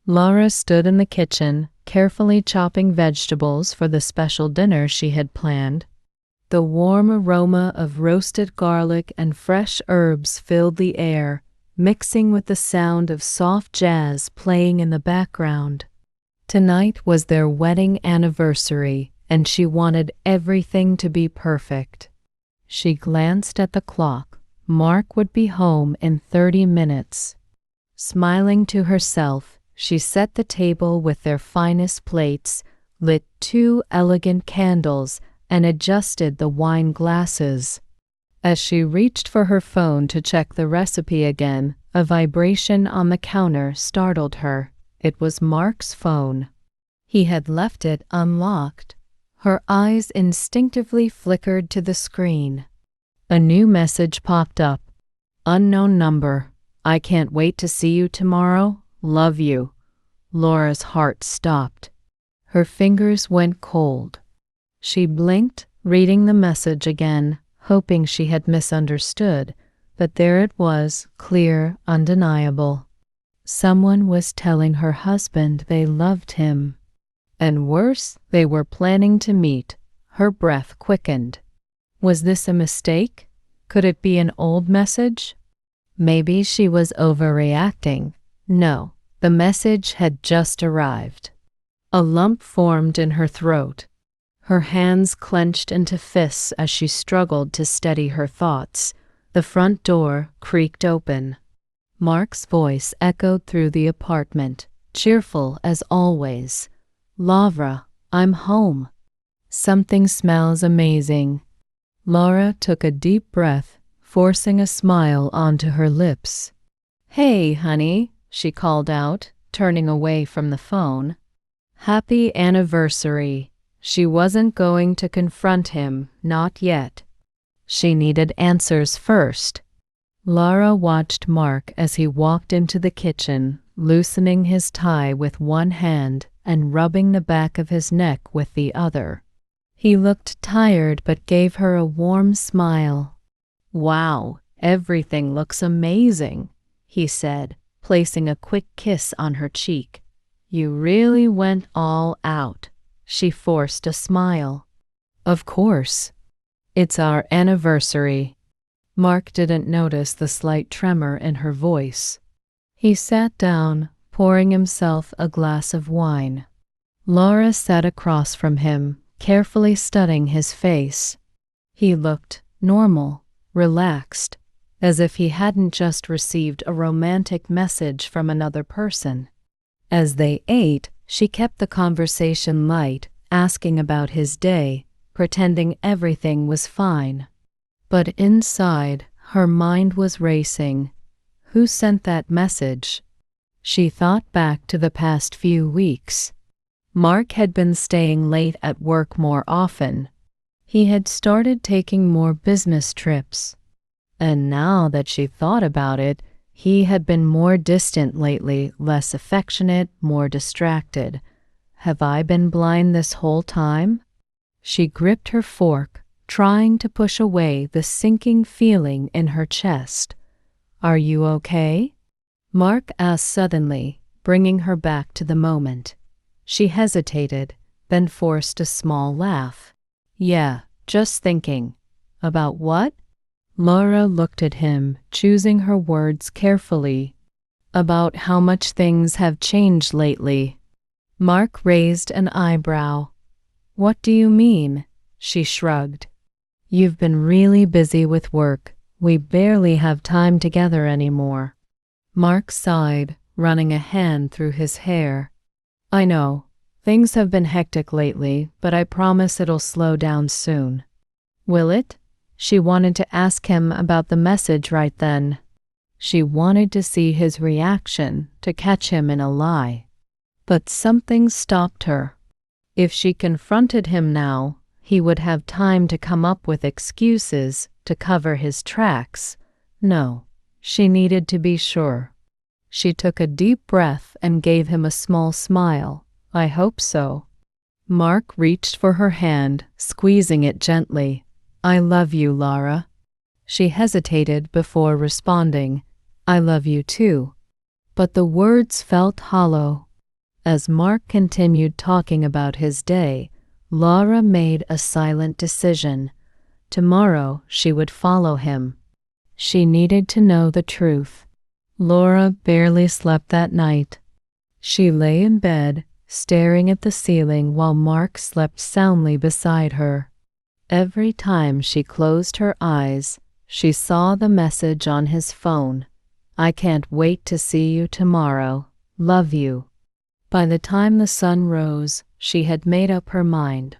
Laura stood in the kitchen, carefully chopping vegetables for the special dinner she had planned. The warm aroma of roasted garlic and fresh herbs filled the air, mixing with the sound of soft jazz playing in the background. Tonight was their wedding anniversary, and she wanted everything to be perfect. She glanced at the clock. Mark would be home in 30 minutes. Smiling to herself, she set the table with their finest plates, lit 2 elegant candles, and adjusted the wine glasses. As she reached for her phone to check the recipe again, a vibration on the counter startled her. It was Mark's phone. He had left it unlocked. Her eyes instinctively flickered to the screen. A new message popped up. Unknown number. I can't wait to see you tomorrow. Love you. Laura's heart stopped. Her fingers went cold. She blinked, reading the message again, hoping she had misunderstood, but there it was, clear, undeniable. Someone was telling her husband they loved him. And worse, they were planning to meet. Her breath quickened. Was this a mistake? Could it be an old message? Maybe she was overreacting. No, the message had just arrived. A lump formed in her throat. Her hands clenched into fists as she struggled to steady her thoughts. The front door creaked open. Mark's voice echoed through the apartment, cheerful as always. Laura, I'm home. Something smells amazing. Laura took a deep breath, forcing a smile onto her lips. Hey, honey, she called out, turning away from the phone. Happy anniversary. She wasn't going to confront him, not yet. She needed answers first. Laura watched Mark as he walked into the kitchen, loosening his tie with one hand and rubbing the back of his neck with the other. He looked tired but gave her a warm smile. Wow, everything looks amazing, he said, placing a quick kiss on her cheek. You really went all out. She forced a smile. Of course. It's our anniversary. Mark didn't notice the slight tremor in her voice. He sat down, pouring himself a glass of wine. Laura sat across from him, carefully studying his face. He looked normal, relaxed, as if he hadn't just received a romantic message from another person. As they ate, she kept the conversation light, asking about his day, pretending everything was fine. But inside, her mind was racing. Who sent that message? She thought back to the past few weeks. Mark had been staying late at work more often. He had started taking more business trips. And now that she thought about it, he had been more distant lately, less affectionate, more distracted. Have I been blind this whole time? She gripped her fork, trying to push away the sinking feeling in her chest. Are you okay? Mark asked suddenly, bringing her back to the moment. She hesitated, then forced a small laugh. Yeah, just thinking. About what? Laura looked at him, choosing her words carefully. About how much things have changed lately. Mark raised an eyebrow. What do you mean? She shrugged. You've been really busy with work. We barely have time together anymore. Mark sighed, running a hand through his hair. I know. Things have been hectic lately, but I promise it'll slow down soon. Will it? She wanted to ask him about the message right then. She wanted to see his reaction, to catch him in a lie. But something stopped her. If she confronted him now, he would have time to come up with excuses to cover his tracks. No, she needed to be sure. She took a deep breath and gave him a small smile. I hope so. Mark reached for her hand, squeezing it gently. I love you, Laura. She hesitated before responding. I love you too. But the words felt hollow. As Mark continued talking about his day, Laura made a silent decision. Tomorrow she would follow him. She needed to know the truth. Laura barely slept that night. She lay in bed, staring at the ceiling while Mark slept soundly beside her. Every time she closed her eyes, she saw the message on his phone. "I can't wait to see you tomorrow. Love you." By the time the sun rose, she had made up her mind.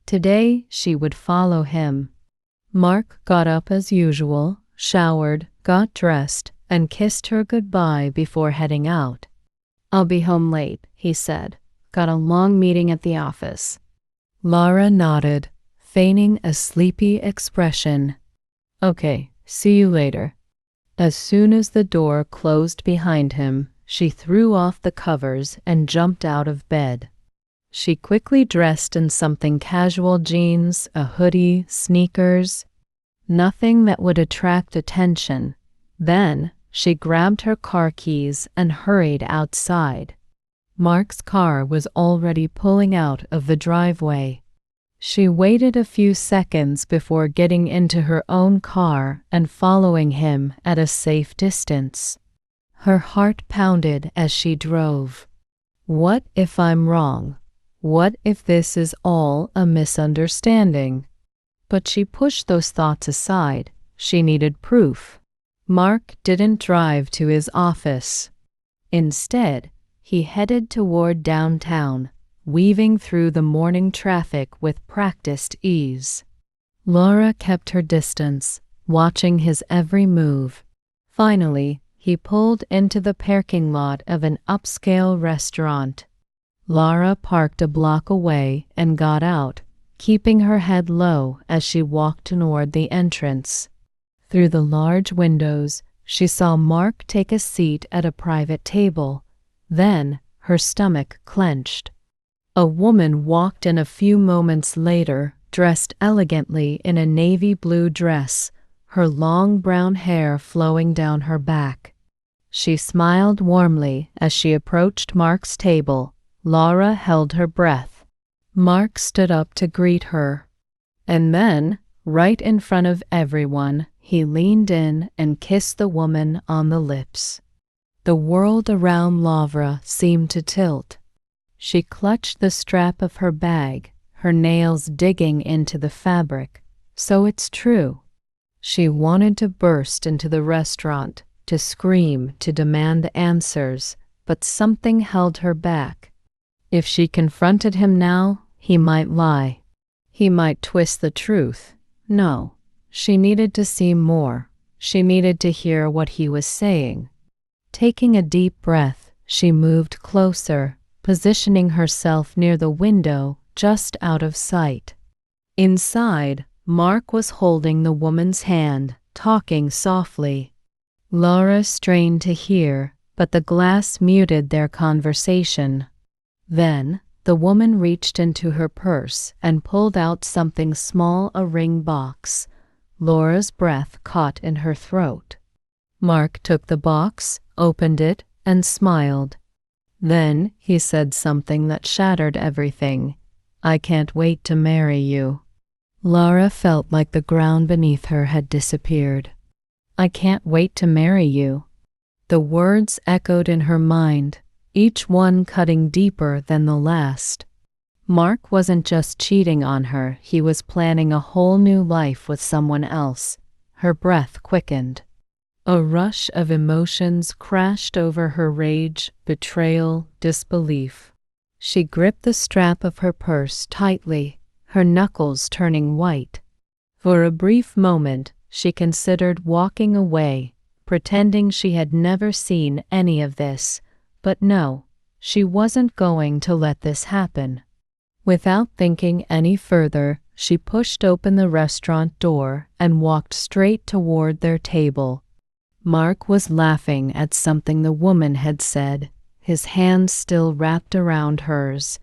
Today she would follow him. Mark got up as usual, showered, got dressed, and kissed her goodbye before heading out. "I'll be home late," he said. "Got a long meeting at the office." Laura nodded, feigning a sleepy expression. "Okay, see you later." As soon as the door closed behind him, she threw off the covers and jumped out of bed. She quickly dressed in something casual: jeans, a hoodie, sneakers. Nothing that would attract attention. Then she grabbed her car keys and hurried outside. Mark's car was already pulling out of the driveway. She waited a few seconds before getting into her own car and following him at a safe distance. Her heart pounded as she drove. What if I'm wrong? What if this is all a misunderstanding? But she pushed those thoughts aside. She needed proof. Mark didn't drive to his office. Instead, he headed toward downtown, weaving through the morning traffic with practiced ease. Laura kept her distance, watching his every move. Finally, he pulled into the parking lot of an upscale restaurant. Laura parked a block away and got out, keeping her head low as she walked toward the entrance. Through the large windows, she saw Mark take a seat at a private table. Then her stomach clenched. A woman walked in a few moments later, dressed elegantly in a navy blue dress, her long brown hair flowing down her back. She smiled warmly as she approached Mark's table. Laura held her breath. Mark stood up to greet her. And then, right in front of everyone, he leaned in and kissed the woman on the lips. The world around Laura seemed to tilt. She clutched the strap of her bag, her nails digging into the fabric. So it's true. She wanted to burst into the restaurant, to scream, to demand answers, but something held her back. If she confronted him now, he might lie. He might twist the truth. No, she needed to see more. She needed to hear what he was saying. Taking a deep breath, she moved closer, positioning herself near the window just out of sight. Inside, Mark was holding the woman's hand, talking softly. Laura strained to hear, but the glass muted their conversation. Then, the woman reached into her purse and pulled out something small, a ring box. Laura's breath caught in her throat. Mark took the box, opened it, and smiled. Then he said something that shattered everything. "I can't wait to marry you." Laura felt like the ground beneath her had disappeared. "I can't wait to marry you." The words echoed in her mind, each one cutting deeper than the last. Mark wasn't just cheating on her, he was planning a whole new life with someone else. Her breath quickened. A rush of emotions crashed over her: rage, betrayal, disbelief. She gripped the strap of her purse tightly, her knuckles turning white. For a brief moment, she considered walking away, pretending she had never seen any of this. But no, she wasn't going to let this happen. Without thinking any further, she pushed open the restaurant door and walked straight toward their table. Mark was laughing at something the woman had said, his hands still wrapped around hers.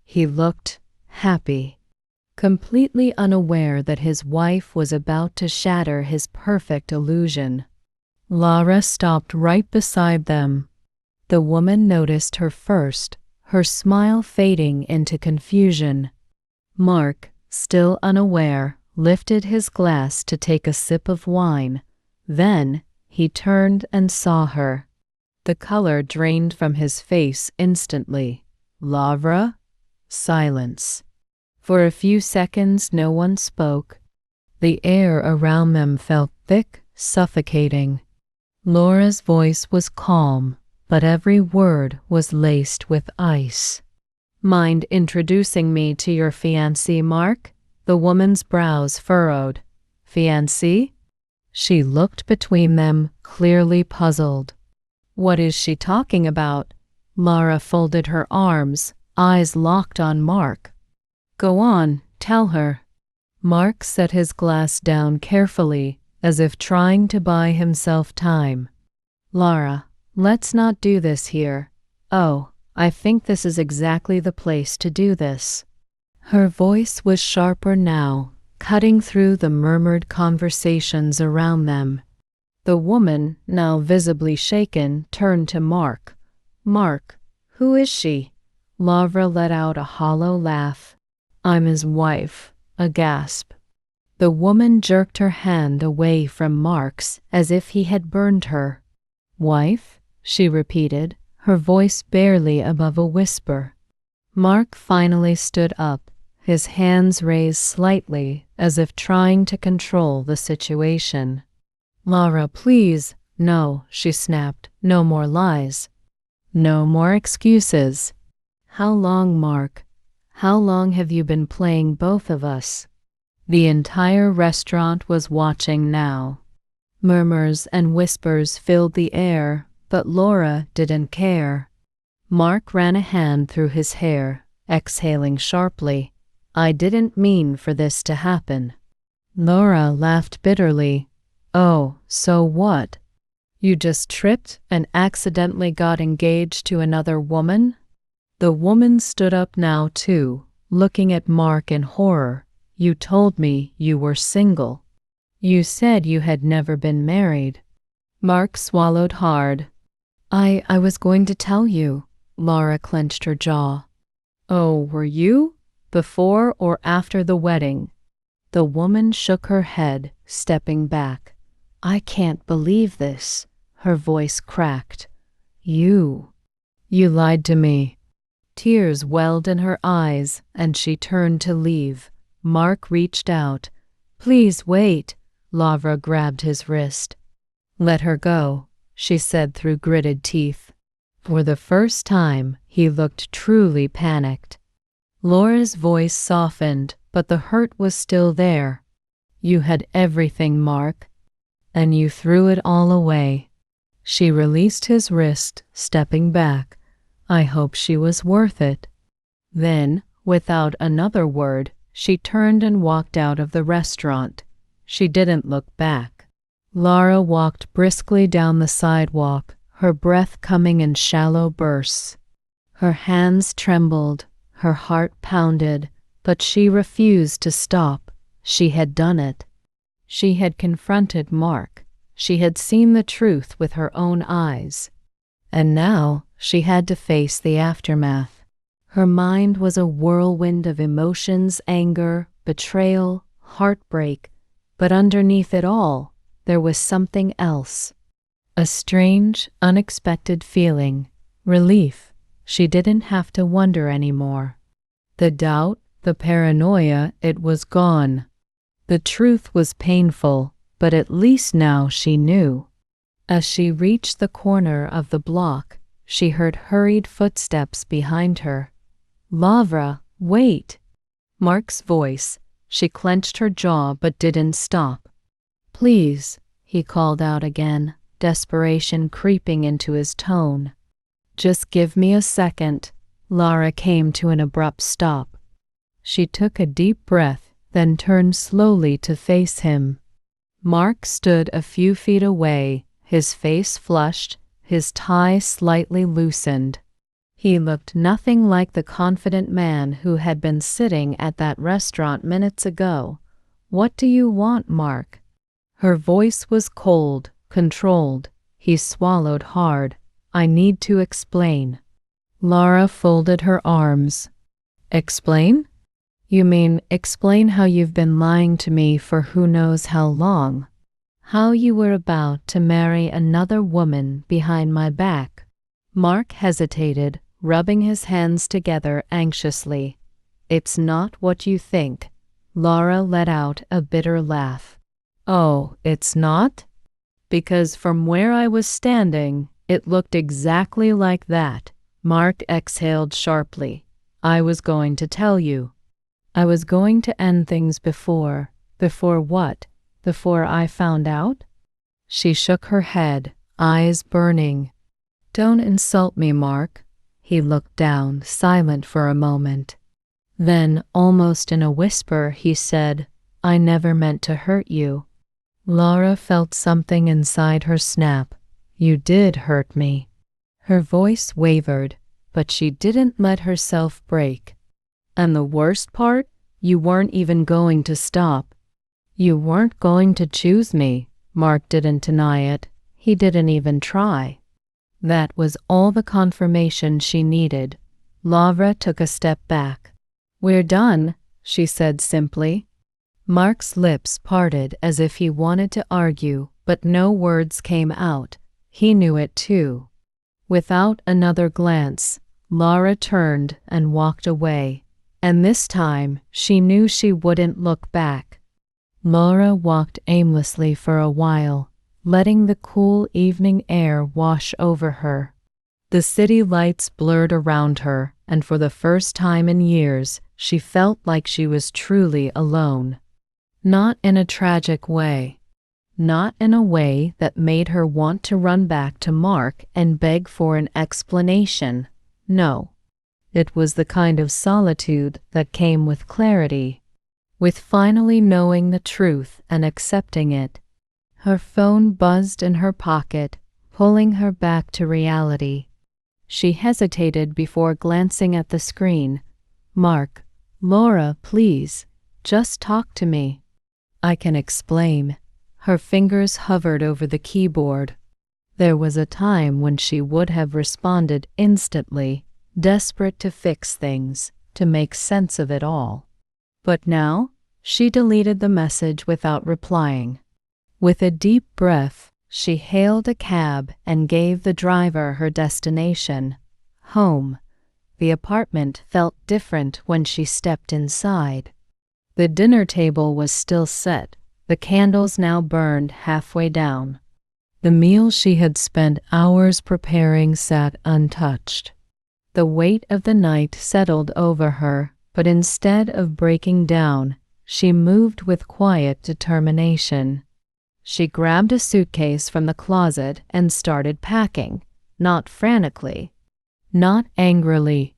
He looked happy, completely unaware that his wife was about to shatter his perfect illusion. Laura stopped right beside them. The woman noticed her first, her smile fading into confusion. Mark, still unaware, lifted his glass to take a sip of wine. Then he turned and saw her. The color drained from his face instantly. Lavra? Silence. For a few seconds no one spoke. The air around them felt thick, suffocating. Laura's voice was calm, but every word was laced with ice. Mind introducing me to your fiancé, Mark? The woman's brows furrowed. Fiancé? She looked between them, clearly puzzled. What is she talking about? Lara folded her arms, eyes locked on Mark. Go on, tell her. Mark set his glass down carefully, as if trying to buy himself time. Lara, let's not do this here. Oh, I think this is exactly the place to do this. Her voice was sharper now, cutting through the murmured conversations around them. The woman, now visibly shaken, turned to Mark. Mark, who is she? Lavra let out a hollow laugh. I'm his wife. A gasp. The woman jerked her hand away from Mark's as if he had burned her. Wife? She repeated, her voice barely above a whisper. Mark finally stood up, his hands raised slightly as if trying to control the situation. Lara, please. No, she snapped. No more lies. No more excuses. How long, Mark? How long have you been playing both of us? The entire restaurant was watching now. Murmurs and whispers filled the air, but Laura didn't care. Mark ran a hand through his hair, exhaling sharply. I didn't mean for this to happen. Laura laughed bitterly. Oh, so what? You just tripped and accidentally got engaged to another woman? The woman stood up now too, looking at Mark in horror. You told me you were single. You said you had never been married. Mark swallowed hard. I was going to tell you. Laura clenched her jaw. Oh, were you? Before or after the wedding? The woman shook her head, stepping back. I can't believe this. Her voice cracked. You lied to me. Tears welled in her eyes, and she turned to leave. Mark reached out. Please wait. Lavra grabbed his wrist. Let her go, she said through gritted teeth. For the first time, he looked truly panicked. Laura's voice softened, but the hurt was still there. You had everything, Mark, and you threw it all away. She released his wrist, stepping back. I hope she was worth it. Then, without another word, she turned and walked out of the restaurant. She didn't look back. Lara walked briskly down the sidewalk, her breath coming in shallow bursts. Her hands trembled, her heart pounded, but she refused to stop. She had done it. She had confronted Mark. She had seen the truth with her own eyes. And now she had to face the aftermath. Her mind was a whirlwind of emotions, anger, betrayal, heartbreak, but underneath it all, there was something else. A strange, unexpected feeling, relief. She didn't have to wonder anymore. The doubt, the paranoia, it was gone. The truth was painful, but at least now she knew. As she reached the corner of the block, she heard hurried footsteps behind her. Lavra, wait! Mark's voice. She clenched her jaw but didn't stop. Please, he called out again, desperation creeping into his tone. Just give me a second. Lara came to an abrupt stop. She took a deep breath, then turned slowly to face him. Mark stood a few feet away, his face flushed, his tie slightly loosened. He looked nothing like the confident man who had been sitting at that restaurant minutes ago. What do you want, Mark? Her voice was cold, controlled. He swallowed hard. I need to explain. Laura folded her arms. Explain? You mean explain how you've been lying to me for who knows how long? How you were about to marry another woman behind my back? Mark hesitated, rubbing his hands together anxiously. It's not what you think. Laura let out a bitter laugh. Oh, it's not? Because from where I was standing, it looked exactly like that. Mark exhaled sharply. I was going to tell you. I was going to end things before. Before what? Before I found out? She shook her head, eyes burning. Don't insult me, Mark. He looked down, silent for a moment. Then, almost in a whisper, he said, I never meant to hurt you. Laura felt something inside her snap. You did hurt me. Her voice wavered, but she didn't let herself break. And the worst part? You weren't even going to stop. You weren't going to choose me. Mark didn't deny it. He didn't even try. That was all the confirmation she needed. Laura took a step back. We're done, she said simply. Mark's lips parted as if he wanted to argue, but no words came out. He knew it too. Without another glance, Laura turned and walked away, and this time she knew she wouldn't look back. Laura walked aimlessly for a while, letting the cool evening air wash over her. The city lights blurred around her, and for the first time in years, she felt like she was truly alone. Not in a tragic way. Not in a way that made her want to run back to Mark and beg for an explanation. No. It was the kind of solitude that came with clarity, with finally knowing the truth and accepting it. Her phone buzzed in her pocket, pulling her back to reality. She hesitated before glancing at the screen. Mark, Laura, please, just talk to me. I can explain. Her fingers hovered over the keyboard. There was a time when she would have responded instantly, desperate to fix things, to make sense of it all. But now, she deleted the message without replying. With a deep breath, she hailed a cab and gave the driver her destination, home. The apartment felt different when she stepped inside. The dinner table was still set, the candles now burned halfway down. The meal she had spent hours preparing sat untouched. The weight of the night settled over her, but instead of breaking down, she moved with quiet determination. She grabbed a suitcase from the closet and started packing, not frantically, not angrily,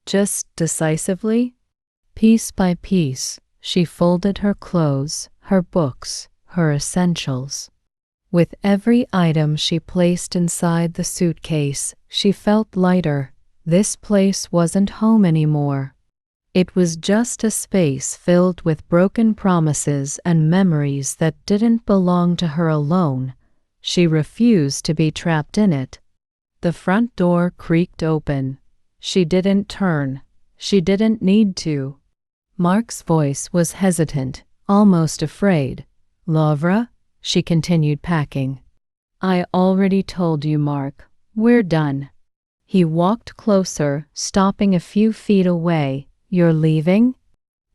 just decisively. Piece by piece, she folded her clothes, her books, her essentials. With every item she placed inside the suitcase, she felt lighter. This place wasn't home anymore. It was just a space filled with broken promises and memories that didn't belong to her alone. She refused to be trapped in it. The front door creaked open. She didn't turn. She didn't need to. Mark's voice was hesitant, almost afraid. Laura, she continued packing. I already told you, Mark. We're done. He walked closer, stopping a few feet away. You're leaving?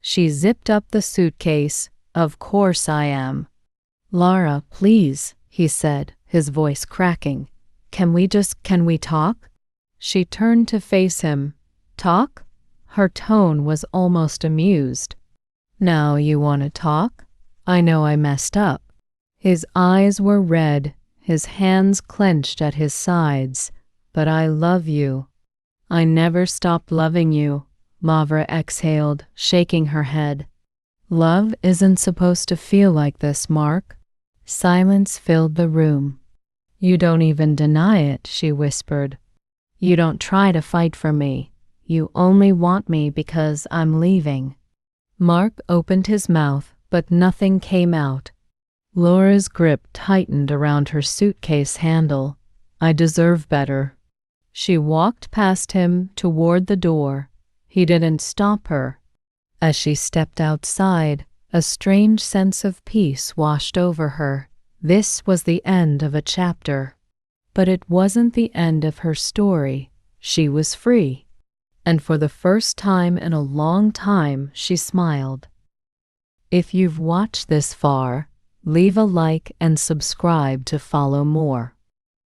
She zipped up the suitcase. Of course I am. Laura, please, he said, his voice cracking. Can we talk? She turned to face him. Talk? Her tone was almost amused. Now you want to talk? I know I messed up. His eyes were red, his hands clenched at his sides. But I love you. I never stopped loving you, Laura exhaled, shaking her head. Love isn't supposed to feel like this, Mark. Silence filled the room. You don't even deny it, she whispered. You don't try to fight for me. You only want me because I'm leaving. Mark opened his mouth, but nothing came out. Laura's grip tightened around her suitcase handle. I deserve better. She walked past him toward the door. He didn't stop her. As she stepped outside, a strange sense of peace washed over her. This was the end of a chapter. But it wasn't the end of her story. She was free. And for the first time in a long time, she smiled. If you've watched this far, leave a like and subscribe to follow more.